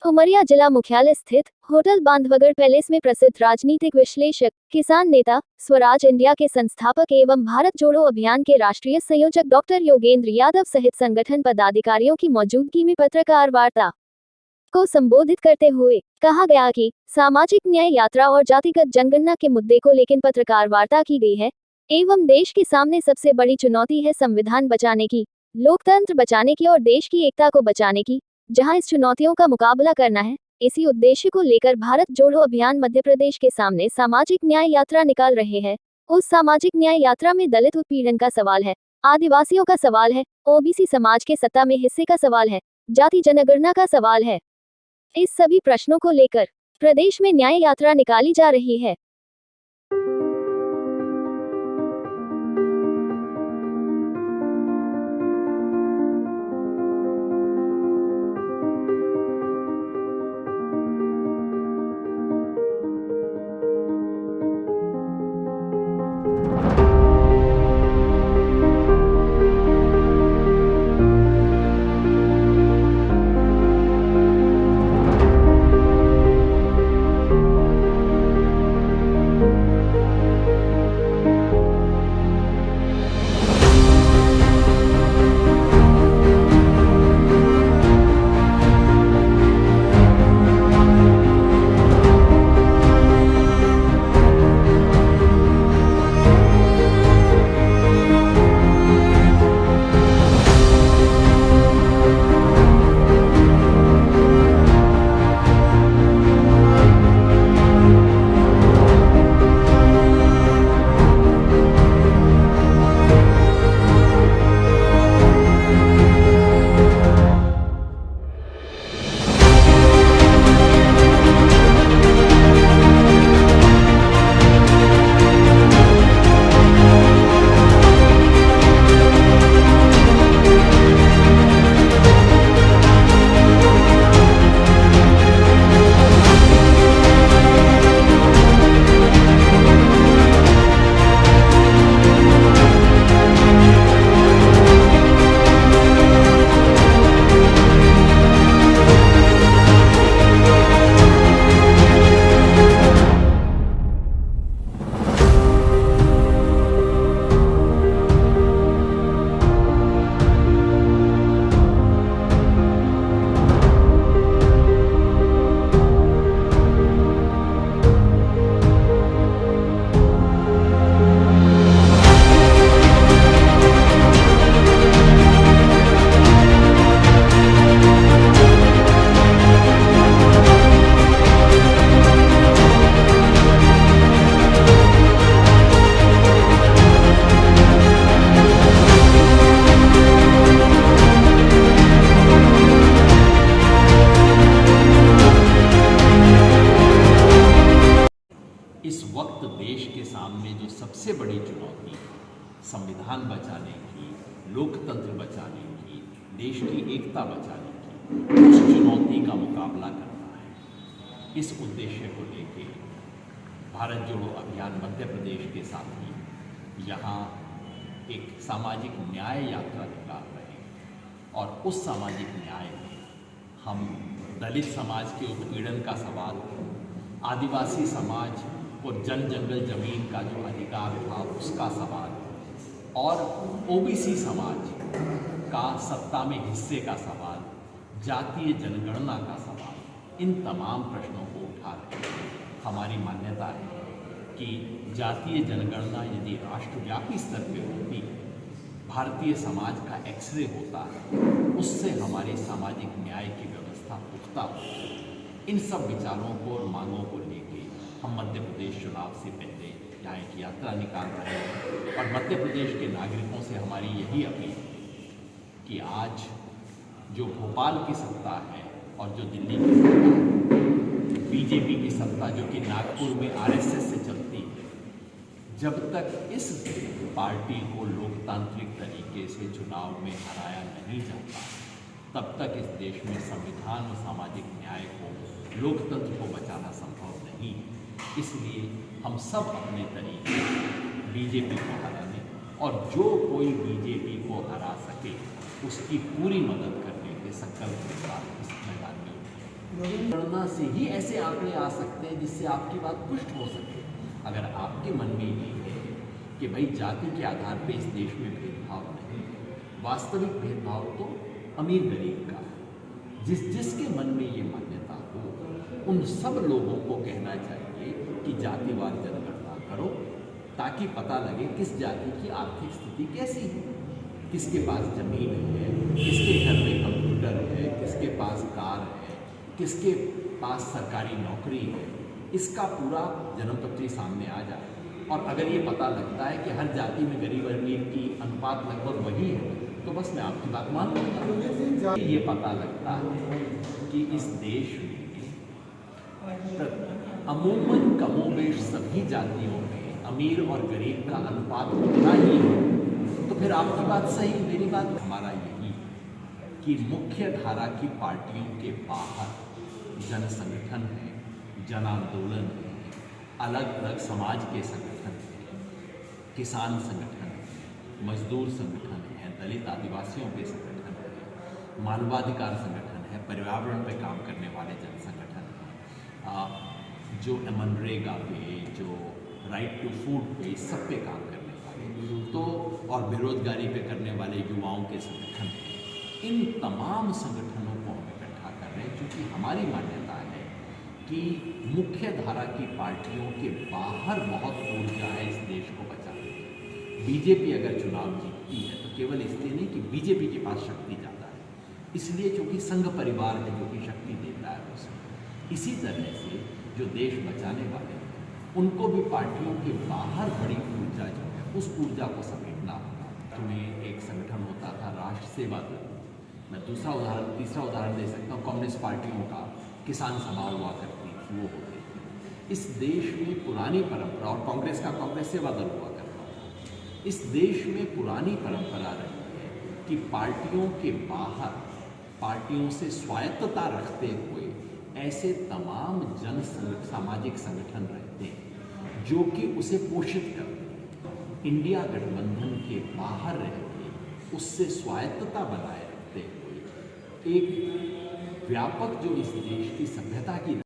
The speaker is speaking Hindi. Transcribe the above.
उमरिया जिला मुख्यालय स्थित होटल बांधवगढ़ पैलेस में प्रसिद्ध राजनीतिक विश्लेषक, किसान नेता, स्वराज इंडिया के संस्थापक एवं भारत जोड़ो अभियान के राष्ट्रीय संयोजक डॉक्टर योगेंद्र यादव सहित संगठन पदाधिकारियों की मौजूदगी में पत्रकार वार्ता को संबोधित करते हुए कहा गया कि सामाजिक न्याय यात्रा और जातिगत जनगणना के मुद्दे को लेकर पत्रकार वार्ता की गई है एवं देश के सामने सबसे बड़ी चुनौती है संविधान बचाने की, लोकतंत्र बचाने की और देश की एकता को बचाने की। जहां इस चुनौतियों का मुकाबला करना है, इसी उद्देश्य को लेकर भारत जोड़ो अभियान मध्य प्रदेश के सामने सामाजिक न्याय यात्रा निकाल रहे हैं। उस सामाजिक न्याय यात्रा में दलित उत्पीड़न का सवाल है, आदिवासियों का सवाल है, ओबीसी समाज के सत्ता में हिस्से का सवाल है, जाति जनगणना का सवाल है। इस सभी प्रश्नों को लेकर प्रदेश में न्याय यात्रा निकाली जा रही है। इस वक्त देश के सामने जो सबसे बड़ी चुनौती संविधान बचाने की, लोकतंत्र बचाने की, देश की एकता बचाने की, उस चुनौती का मुकाबला करना है। इस उद्देश्य को लेकर भारत जोड़ो अभियान मध्य प्रदेश के साथ ही यहाँ एक सामाजिक न्याय यात्रा निकाल रहे हैं और उस सामाजिक न्याय में हम दलित समाज के उत्पीड़न का सवाल, आदिवासी समाज और जंगल जमीन का जो अधिकार था उसका सवाल और ओबीसी समाज का सत्ता में हिस्से का सवाल, जातीय जनगणना का सवाल, इन तमाम प्रश्नों को उठा रहे हैं। हमारी मान्यता है कि जातीय जनगणना यदि राष्ट्रव्यापी स्तर पर होती, भारतीय समाज का एक्सरे होता है, उससे हमारे सामाजिक न्याय की व्यवस्था पुख्ता होती। इन सब विचारों को और मांगों को लेकर हम मध्य प्रदेश चुनाव से पहले यहाँ एक यात्रा निकाल रहे हैं और मध्य प्रदेश के नागरिकों से हमारी यही अपील कि आज जो भोपाल की सत्ता है और जो दिल्ली की सत्ता है, बीजेपी की सत्ता जो कि नागपुर में आरएसएस से चलती है, जब तक इस पार्टी को लोकतांत्रिक तरीके से चुनाव में हराया नहीं जाता, तब तक इस देश में संविधान और सामाजिक न्याय को, लोकतंत्र को बचाना संभव नहीं। इसलिए हम सब अपने तरीके बीजेपी को हराने और जो कोई बीजेपी को हरा सके उसकी पूरी मदद करने के संकल्प के साथ इस मैदान में उठे। गणना से ही ऐसे आंकड़े आ सकते हैं जिससे आपकी बात पुष्ट हो सके। अगर आपके मन में ये है कि भाई जाति के आधार पे इस देश में भेदभाव नहीं, वास्तविक भेदभाव तो अमीर गरीब का है, जिसके मन में ये मान्यता हो उन सब लोगों को कहना चाहिए कि जातिवार जनगणना करो, ताकि पता लगे किस जाति की आर्थिक स्थिति कैसी है, किसके पास जमीन है, किसके घर में कंप्यूटर है, किसके पास कार है, किसके पास सरकारी नौकरी है। इसका पूरा जन्मपत्री सामने आ जाए। और अगर ये पता लगता है कि हर जाति में गरीब और अमीर की अनुपात लगभग वही है, तो बस मैं आपकी बात मान लूँगा। ये पता लगता है कि इस देश में अमूमन कमोबेश सभी जातियों में अमीर और गरीब का अनुपात उतना ही है, तो फिर आपकी बात सही, मेरी बात। हमारा यही कि मुख्य धारा की पार्टियों के बाहर जन संगठन है, जन आंदोलन है, अलग अलग समाज के संगठन हैं, किसान संगठन है, मजदूर संगठन है, दलित आदिवासियों के संगठन है, मानवाधिकार संगठन है, पर्यावरण पे काम करने वाले जन संगठन हैं, जो मनरेगा पे, जो राइट टू फूड पे, इस सब पे काम करने वाले, तो और बेरोजगारी पे करने वाले युवाओं के संगठन हैं। इन तमाम संगठनों को हम इकट्ठा कर रहे हैं, क्योंकि हमारी मान्यता है कि मुख्य धारा की पार्टियों के बाहर बहुत ऊर्जा है इस देश को बचाने की। बीजेपी अगर चुनाव जीतती है तो केवल इसलिए नहीं कि बीजेपी के पास शक्ति ज़्यादा है, इसलिए क्योंकि संघ परिवार है जो कि शक्ति देता है उसे। इसी तरह से जो देश बचाने वाले हैं उनको भी पार्टियों के बाहर बड़ी ऊर्जा जो है उस ऊर्जा को समेटना होगा। में एक संगठन होता था राष्ट्र सेवा दल, मैं तीसरा उदाहरण दे सकता हूँ, कम्युनिस्ट पार्टियों का किसान सभा हुआ करती थी, वो होती थी। इस देश में पुरानी परंपरा, और कांग्रेस का कांग्रेस सेवा दल हुआ करता था। इस देश में पुरानी परंपरा रही है कि पार्टियों के बाहर, पार्टियों से स्वायत्तता रखते हुए ऐसे तमाम सामाजिक संगठन रहते हैं जो कि उसे पोषित करते हैं। इंडिया गठबंधन के बाहर रह के उससे स्वायत्तता बनाए रखते हुए एक व्यापक जो इस देश की सभ्यता की